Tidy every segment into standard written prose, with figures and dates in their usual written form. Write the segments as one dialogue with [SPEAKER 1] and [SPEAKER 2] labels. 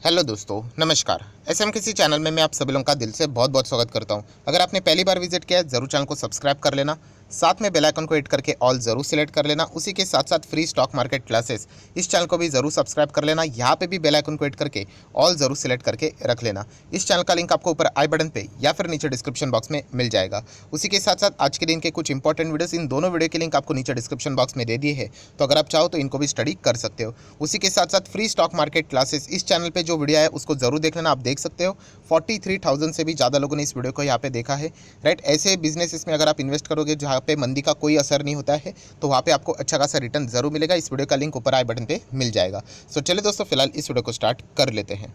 [SPEAKER 1] Hello दोस्तों, नमस्कार। SM किसी चैनल में मैं आप सभी लोगों का दिल से बहुत बहुत स्वागत करता हूं। अगर आपने पहली बार विजिट किया है ज़रूर चैनल को सब्सक्राइब कर लेना, साथ में बेल आइकन को हिट करके ऑल ज़रूर सिलेक्ट कर लेना। उसी के साथ साथ फ्री स्टॉक मार्केट क्लासेस इस चैनल को भी ज़रूर सब्सक्राइब कर लेना। यहाँ पे भी बेल आइकन को हिट करके ऑल ज़रूर सिलेक्ट करके रख लेना। इस चैनल का लिंक आपको ऊपर आई बटन पे या फिर नीचे डिस्क्रिप्शन बॉक्स में मिल जाएगा। उसी के साथ साथ आज के दिन के कुछ इंपॉर्टेंट वीडियोस, इन दोनों वीडियो के लिंक आपको नीचे डिस्क्रिप्शन बॉक्स में दे दिए है, तो अगर आप चाहो तो इनको भी स्टडी कर सकते हो। उसी के साथ साथ फ्री स्टॉक मार्केट क्लासेस इस चैनल पे जो वीडियो है उसको ज़रूर देख लेना। आप देख सकते हो 43,000 से भी ज़्यादा लोगों ने इस वीडियो को यहाँ पे देखा है, राइट। ऐसे बिजनेसेस में अगर आप इन्वेस्ट करोगे जहाँ पे मंदी का कोई असर नहीं होता है, तो वहाँ पे आपको अच्छा खासा रिटर्न जरूर मिलेगा। इस वीडियो का लिंक ऊपर आई बटन पे मिल जाएगा। सो चलिए दोस्तों, फिलहाल इस वीडियो को स्टार्ट कर लेते हैं।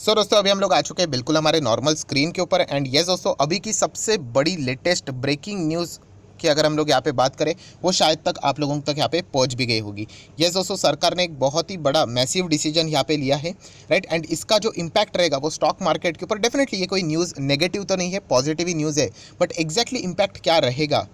[SPEAKER 1] दोस्तों, अभी हम लोग आ चुके हैं बिल्कुल हमारे नॉर्मल स्क्रीन के ऊपर। एंड यस दोस्तों, अभी की सबसे बड़ी लेटेस्ट ब्रेकिंग न्यूज़ कि अगर हम लोग यहाँ पे बात करें, वो शायद तक आप लोगों तक यहाँ पे पहुँच भी गई होगी। यस दोस्तों, सरकार ने एक बहुत ही बड़ा मैसिव डिसीजन यहाँ पे लिया है, राइट। एंड इसका जो इम्पैक्ट रहेगा वो स्टॉक मार्केट के ऊपर, डेफिनेटली ये कोई न्यूज़ नेगेटिव तो नहीं है, पॉजिटिव ही न्यूज़ है, बट एग्जैक्टली इम्पैक्ट क्या रहेगा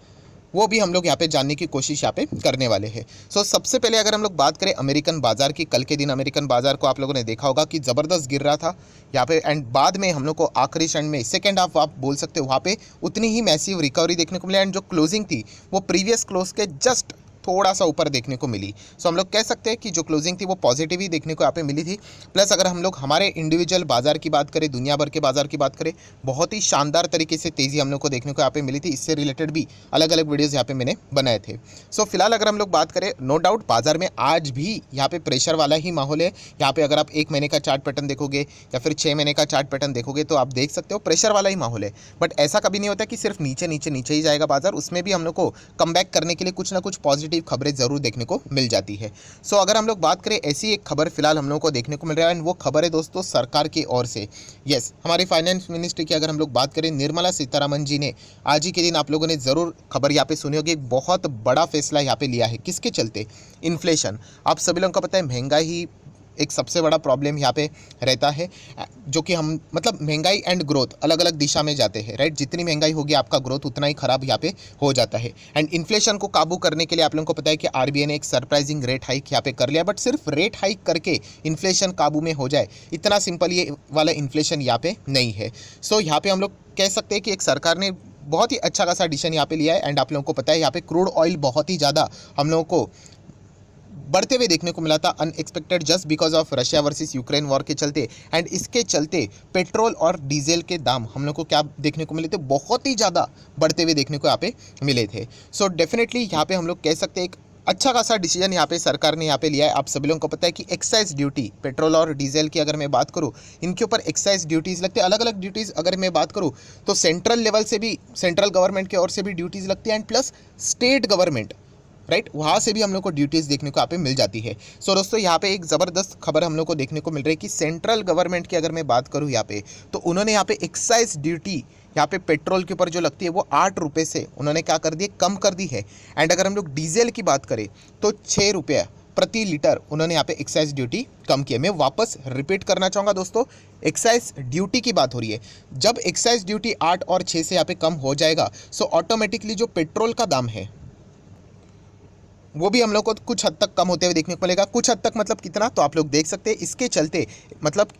[SPEAKER 1] वो भी हम लोग यहाँ पे जानने की कोशिश यहाँ पे करने वाले हैं। सबसे पहले अगर हम लोग बात करें अमेरिकन बाजार की, कल के दिन अमेरिकन बाजार को आप लोगों ने देखा होगा कि ज़बरदस्त गिर रहा था यहाँ पे। एंड बाद में हम लोग को आखिरी क्षण में सेकेंड हाफ आप बोल सकते हो, वहाँ पे उतनी ही मैसिव रिकवरी देखने को मिला। एंड जो क्लोजिंग थी वो प्रीवियस क्लोज के जस्ट थोड़ा सा ऊपर देखने को मिली। हम लोग कह सकते हैं कि जो क्लोजिंग थी वो पॉजिटिव ही देखने को यहाँ पे मिली थी। प्लस अगर हम लोग हमारे इंडिविजुअल बाजार की बात करें, दुनिया भर के बाजार की बात करें, बहुत ही शानदार तरीके से तेज़ी हम लोग को देखने को यहाँ पे मिली थी। इससे रिलेटेड भी अलग अलग वीडियोज़ यहाँ पे मैंने बनाए थे। फिलहाल अगर हम लोग बात करें, नो डाउट बाजार में आज भी यहाँ पे प्रेशर वाला ही माहौल है। यहाँ पे अगर आप 1 महीने का चार्ट पैटर्न देखोगे या फिर 6 महीने का चार्ट पैटर्न देखोगे तो आप देख सकते हो प्रेशर वाला ही माहौल है। बट ऐसा कभी नहीं होता कि सिर्फ नीचे नीचे नीचे ही जाएगा बाजार, उसमें भी हम लोग को कम बैक करने के लिए कुछ ना कुछ पॉजिटिव खबरें जरूर देखने को मिल जाती है। अगर हम लोग बात करें, ऐसी एक खबर फिलहाल हम लोग को देखने को मिल रहा है, एंड वो खबर है दोस्तों सरकार की ओर से। यस, हमारी फाइनेंस मिनिस्ट्री की अगर हम लोग बात करें, निर्मला सीतारमण जी ने आज ही के दिन, आप लोगों ने जरूर खबर यहाँ पे सुनी होगी, एक बहुत बड़ा फैसला यहाँ पे लिया है। किसके चलते? इन्फ्लेशन। आप सभी लोगों को पता है महंगाई एक सबसे बड़ा प्रॉब्लम यहाँ पे रहता है, जो कि हम मतलब महंगाई एंड ग्रोथ अलग अलग दिशा में जाते हैं, राइट। जितनी महंगाई होगी आपका ग्रोथ उतना ही खराब यहाँ पे हो जाता है। एंड इन्फ्लेशन को काबू करने के लिए आप लोगों को पता है कि आरबीआई ने एक सरप्राइजिंग रेट हाइक यहाँ पे कर लिया। बट सिर्फ रेट हाइक करके इन्फ्लेशन काबू में हो जाए, इतना सिंपल ये वाला इन्फ्लेशन यहाँ पे नहीं है। यहाँ पे हम लोग कह सकते हैं कि एक सरकार ने बहुत ही अच्छा खासा डिसीजन यहाँ पे लिया है। एंड आप लोगों को पता है यहाँ पे क्रूड ऑयल बहुत ही ज़्यादा हम लोगों को बढ़ते हुए देखने को मिला था, unexpected, just because of Russia versus Ukraine war के चलते। एंड इसके चलते पेट्रोल और डीजल के दाम हम लोग को क्या देखने को मिले थे, बहुत ही ज़्यादा बढ़ते हुए देखने को यहाँ पे मिले थे। डेफिनेटली यहाँ पे हम लोग कह सकते हैं एक अच्छा खासा डिसीजन यहाँ पे सरकार ने यहाँ पे लिया है। आप सभी लोगों को पता है कि एक्साइज ड्यूटी, पेट्रोल और डीजल की अगर मैं बात करूँ, इनके ऊपर एक्साइज ड्यूटीज़ लगती है, अलग अलग ड्यूटीज़ अगर मैं बात करूँ तो सेंट्रल लेवल से भी, सेंट्रल गवर्नमेंट की ओर से भी ड्यूटीज़ लगती है, and plus state government, right, वहाँ से भी हम लोग को ड्यूटीज़ देखने को यहाँ पे मिल जाती है। दोस्तों, यहाँ पे एक ज़बरदस्त खबर हम लोग को देखने को मिल रही है कि सेंट्रल गवर्नमेंट की अगर मैं बात करूँ यहाँ पे, तो उन्होंने यहाँ पे एक्साइज ड्यूटी यहाँ पे पेट्रोल के ऊपर जो लगती है वो 8 रुपये से उन्होंने क्या कर दी, कम कर दी है। एंड अगर हम लोग डीजल की बात करें तो 6 रुपये प्रति लीटर उन्होंने यहाँ पे एक्साइज ड्यूटी कम की है। मैं वापस रिपीट करना चाहूँगा दोस्तों, एक्साइज ड्यूटी की बात हो रही है। जब एक्साइज ड्यूटी 8 और 6 से यहाँ पे कम हो जाएगा, ऑटोमेटिकली जो पेट्रोल का दाम है वो भी हम लोग को कुछ हद तक कम होते हुए देखने को मिलेगा। कुछ हद तक मतलब कितना, तो आप लोग देख सकते हैं। इसके चलते मतलब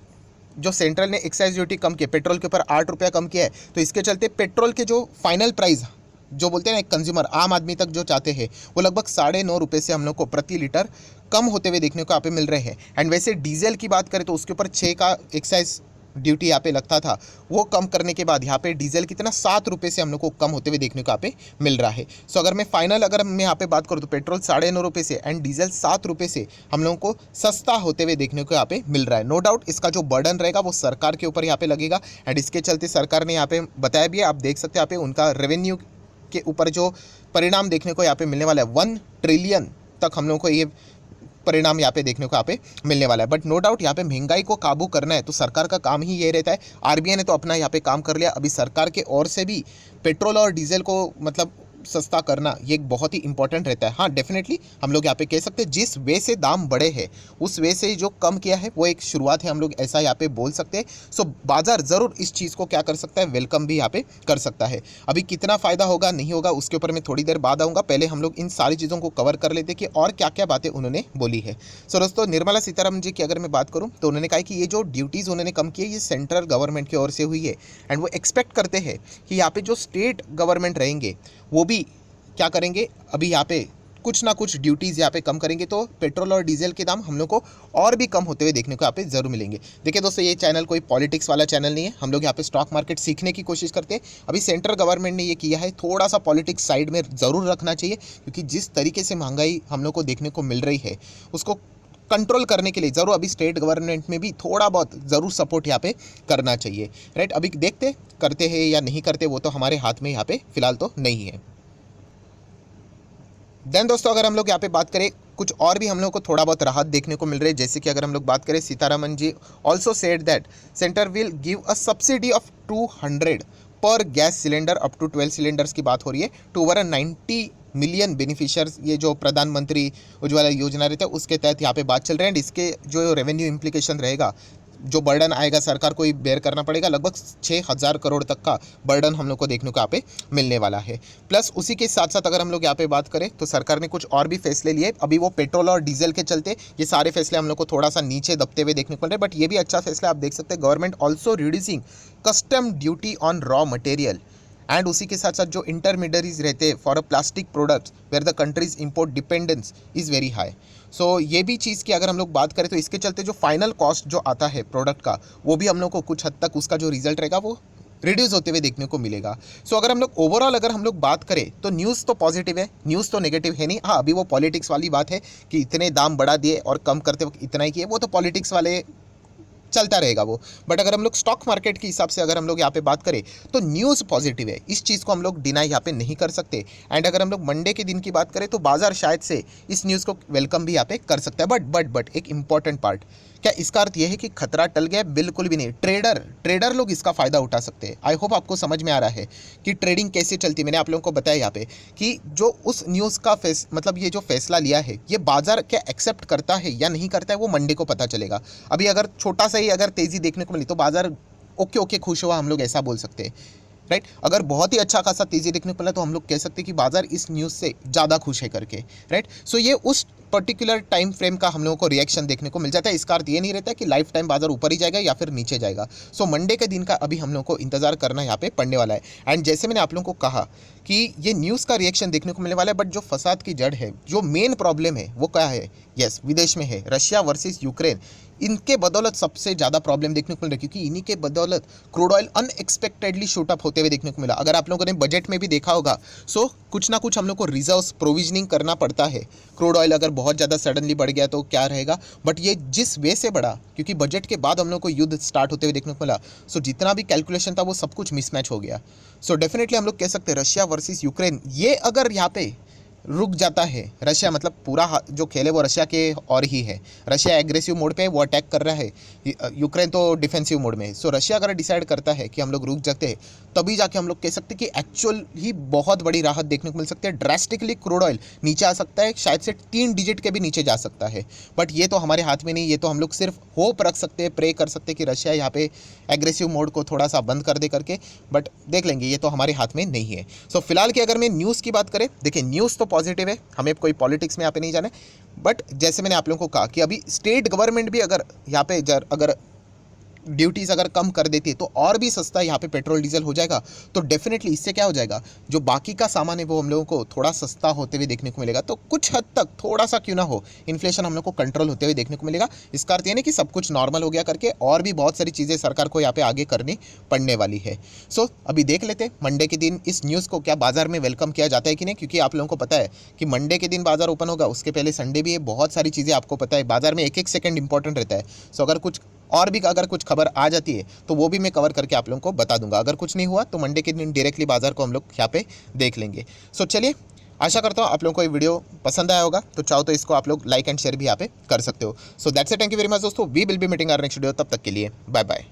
[SPEAKER 1] जो सेंट्रल ने एक्साइज ड्यूटी कम की, पेट्रोल के ऊपर 8 रुपया कम किया है, तो इसके चलते पेट्रोल के जो फाइनल प्राइस जो बोलते हैं ना, एक कंज्यूमर आम आदमी तक जो चाहते हैं, वो लगभग 9.5 रुपये से हम लोग को प्रति लीटर कम होते हुए देखने को यहाँ पे मिल रहे हैं। एंड वैसे डीजल की बात करें तो उसके ऊपर 6 का एक्साइज ड्यूटी यहाँ पे लगता था, वो कम करने के बाद यहाँ पे डीजल कितना 7 रुपये से हम लोग को कम होते हुए देखने को यहाँ पे मिल रहा है। अगर मैं फाइनल अगर मैं यहाँ पे बात करूँ तो पेट्रोल 9.5 रुपये से एंड डीजल 7 रुपये से हम लोगों को सस्ता होते हुए देखने को यहाँ पे मिल रहा है। नो डाउट इसका जो बर्डन रहेगा वो सरकार के ऊपर यहाँ पे लगेगा। एंड इसके चलते सरकार ने यहाँ पे बताया भी है, आप देख सकते हैं यहाँ पे उनका रेवेन्यू के ऊपर जो परिणाम देखने को यहाँ पे मिलने वाला है, 1 ट्रिलियन तक हम लोगों को ये परिणाम यहाँ पे देखने को यहाँ पे मिलने वाला है। बट नो डाउट यहाँ पे महंगाई को काबू करना है तो सरकार का काम ही ये रहता है। आरबीआई ने तो अपना यहाँ पे काम कर लिया, अभी सरकार के ओर से भी पेट्रोल और डीजल को मतलब सस्ता करना ये एक बहुत ही इंपॉर्टेंट रहता है। हाँ डेफिनेटली हम लोग यहाँ पे कह सकते हैं जिस वे से दाम बढ़े हैं उस वे से जो कम किया है वो एक शुरुआत है, हम लोग ऐसा यहाँ पे बोल सकते हैं। सो बाजार ज़रूर इस चीज़ को क्या कर सकता है, वेलकम भी यहाँ पे कर सकता है। अभी कितना फ़ायदा होगा नहीं होगा उसके ऊपर मैं थोड़ी देर बाद आऊँगा, पहले हम लोग इन सारी चीज़ों को कवर कर लेते कि और क्या क्या बातें उन्होंने बोली है। सो दोस्तों निर्मला सीतारमण जी की अगर मैं बात करूँ तो उन्होंने कहा कि ये जो ड्यूटीज़ उन्होंने कम की है ये सेंट्रल गवर्नमेंट की ओर से हुई है एंड वो एक्सपेक्ट करते हैं कि यहाँ पे जो स्टेट गवर्नमेंट रहेंगे वो भी क्या करेंगे, अभी यहाँ पे कुछ ना कुछ ड्यूटीज़ यहाँ पे कम करेंगे तो पेट्रोल और डीजल के दाम हम लोग को और भी कम होते हुए देखने को यहाँ पे ज़रूर मिलेंगे। देखिए दोस्तों ये चैनल कोई पॉलिटिक्स वाला चैनल नहीं है, हम लोग यहाँ पे स्टॉक मार्केट सीखने की कोशिश करते हैं। अभी सेंट्रल गवर्नमेंट ने ये किया है, थोड़ा सा पॉलिटिक्स साइड में ज़रूर रखना चाहिए क्योंकि जिस तरीके से महंगाई हम लोग को देखने को मिल रही है उसको कंट्रोल करने के लिए ज़रूर अभी स्टेट गवर्नमेंट में भी थोड़ा बहुत ज़रूर सपोर्ट यहाँ पे करना चाहिए, राइट। अभी देखते करते हैं या नहीं करते वो तो हमारे हाथ में यहाँ पे फिलहाल तो नहीं है। देन दोस्तों अगर हम लोग यहाँ पे बात करें कुछ और भी हम लोग को थोड़ा बहुत राहत देखने को मिल रही है, जैसे कि अगर हम लोग बात करें Sitharaman ji also said that centre will give a subsidy of 200 per gas cylinder up to 12 cylinders की बात हो रही है टू ओवर 90 मिलियन बेनिफिशियर्स। ये जो प्रधानमंत्री उज्ज्वला योजना रहता है उसके तहत यहाँ पे बात चल रही है एंड इसके जो रेवेन्यू इम्प्लीकेशन रहेगा, जो बर्डन आएगा सरकार को ही बेयर करना पड़ेगा, लगभग 6,000 करोड़ तक का बर्डन हम लोग को देखने को यहाँ पे मिलने वाला है। प्लस उसी के साथ साथ अगर हम लोग यहाँ पे बात करें तो सरकार ने कुछ और भी फैसले लिए। अभी वो पेट्रोल और डीजल के चलते ये सारे फैसले हम लोग को थोड़ा सा नीचे दबते हुए देखने को मिल रहे हैं, बट ये भी अच्छा फैसला आप देख सकते हैं। Government also reducing custom duty on raw material and उसी के साथ साथ जो इंटरमीडियरीज रहते हैं for a plastic products where the countries import dependence is very high. So ये भी चीज़ की अगर हम लोग बात करें तो इसके चलते जो फाइनल कॉस्ट जो आता है प्रोडक्ट का वो भी हम लोग को कुछ हद तक उसका जो रिजल्ट रहेगा वो रिड्यूस होते हुए देखने को मिलेगा। सो अगर हम लोग ओवरऑल अगर हम लोग बात करें तो न्यूज़ तो पॉजिटिव है, न्यूज़ तो नेगेटिव है नहीं। हाँ अभी वो पॉलिटिक्स वाली बात है कि इतने दाम बढ़ा दिए और कम करते वक्त इतना ही किए, वो तो पॉलिटिक्स वाले चलता रहेगा वो। बट अगर हम लोग स्टॉक मार्केट के हिसाब से अगर हम लोग यहाँ पे बात करें तो न्यूज़ पॉजिटिव है, इस चीज़ को हम लोग डिनाई यहाँ पे नहीं कर सकते। एंड अगर हम लोग मंडे के दिन की बात करें तो बाजार शायद से इस न्यूज़ को वेलकम भी यहाँ पे कर सकता है। बट एक इंपॉर्टेंट पार्ट, क्या इसका अर्थ यह है कि खतरा टल गया? बिल्कुल भी नहीं। ट्रेडर लोग इसका फ़ायदा उठा सकते हैं। आई होप आपको समझ में आ रहा है कि ट्रेडिंग कैसे चलती है। मैंने आप लोगों को बताया यहाँ पे कि जो उस न्यूज़ का मतलब ये जो फैसला लिया है ये बाजार क्या एक्सेप्ट करता है या नहीं करता है वो मंडे को पता चलेगा। अभी अगर छोटा सा ही अगर तेज़ी देखने को मिली तो बाजार ओके खुश हुआ, हम लोग ऐसा बोल सकते हैं, राइट। अगर बहुत ही अच्छा खासा तेज़ी देखने को मिला तो हम लोग कह सकते हैं कि बाजार इस न्यूज़ से ज़्यादा खुश है करके, राइट। सो ये उस पर्टिकुलर टाइम फ्रेम का हम लोगों को रिएक्शन देखने को मिल जाता है। इसका अर्थ ये नहीं रहता कि लाइफ टाइम बाजार ऊपर ही जाएगा या फिर नीचे जाएगा। सो मंडे के दिन का अभी हम लोगों को इंतजार करना यहाँ पे पड़ने वाला है। एंड जैसे मैंने आप लोगों को कहा कि ये न्यूज़ का रिएक्शन देखने को मिलने वाला है, बट जो फसाद की जड़ है, जो मेन प्रॉब्लम है वो क्या है? यस, विदेश में है, रशिया वर्सेस यूक्रेन। इनके बदौलत सबसे ज़्यादा प्रॉब्लम देखने को मिल रही है क्योंकि इन्हीं के बदौलत crude oil unexpectedly shoot up होते हुए देखने को मिला। अगर आप लोगों ने बजट में भी देखा होगा सो कुछ ना कुछ हम लोग को रिजर्व्स प्रोविजनिंग करना पड़ता है। क्रूड ऑयल अगर बहुत ज़्यादा सडनली बढ़ गया तो क्या रहेगा, बट ये जिस वे से बढ़ा क्योंकि बजट के बाद हम लोग को युद्ध स्टार्ट होते हुए देखने को मिला, सो जितना भी कैलकुलेशन था वो सब कुछ मिसमैच हो गया। सो डेफिनेटली हम लोग कह सकते हैं रशिया वर्सेस यूक्रेन, ये अगर यहाँ पे रुक जाता है, रशिया मतलब पूरा जो खेल है वो रशिया के और ही है। रशिया एग्रेसिव मोड पे है, वो अटैक कर रहा है, यूक्रेन तो डिफेंसिव मोड में है। सो रशिया अगर डिसाइड करता है कि हम लोग रुक जाते हैं तभी जाके हम लोग कह सकते हैं कि एक्चुअल ही बहुत बड़ी राहत देखने को मिल सकती है। ड्रास्टिकली क्रूड ऑयल नीचे आ सकता है, शायद से 3 डिजिट के भी नीचे जा सकता है। बट ये तो हमारे हाथ में नहीं, ये तो हम लोग सिर्फ होप रख सकते हैं, प्रे कर सकते हैं कि रशिया यहाँ पे एग्रेसिव मोड को थोड़ा सा बंद कर दे करके, बट देख लेंगे, ये तो हमारे हाथ में नहीं है। सो फिलहाल की अगर मैं न्यूज़ की बात करें, देखिए न्यूज़ तो पॉजिटिव है, हमें कोई पॉलिटिक्स में यहाँ पे नहीं जाना है। बट जैसे मैंने आप लोगों को कहा कि अभी स्टेट गवर्नमेंट भी अगर यहाँ पे अगर ड्यूटीज़ अगर कम कर देती है तो और भी सस्ता यहाँ पे पेट्रोल डीजल हो जाएगा। तो डेफिनेटली इससे क्या हो जाएगा, जो बाकी का सामान है वो हम लोगों को थोड़ा सस्ता होते हुए देखने को मिलेगा। तो कुछ हद तक थोड़ा सा क्यों ना हो इन्फ्लेशन हम लोग को कंट्रोल होते हुए देखने को मिलेगा। इसका अर्थ ये नहीं कि सब कुछ नॉर्मल हो गया करके, और भी बहुत सारी चीज़ें सरकार को यहाँ पे आगे करनी पड़ने वाली है। सो अभी देख लेते हैं मंडे के दिन इस न्यूज़ को क्या बाजार में वेलकम किया जाता है कि नहीं, क्योंकि आप लोगों को पता है कि मंडे के दिन बाजार ओपन होगा, उसके पहले संडे भी है। बहुत सारी चीज़ें आपको पता है, बाजार में एक सेकंड इंपॉर्टेंट रहता है। सो अगर कुछ खबर आ जाती है तो वो भी मैं कवर करके आप लोगों को बता दूंगा। अगर कुछ नहीं हुआ तो मंडे के दिन डायरेक्टली बाजार को हम लोग यहाँ पे देख लेंगे। सो चलिए, आशा करता हूँ आप लोगों को ये वीडियो पसंद आया होगा। तो चाहो तो इसको आप लोग लाइक एंड शेयर भी यहाँ पे कर सकते हो। So that's it, thank you very much दोस्तों, we will be meeting our next video. तब तक के लिए बाय बाय।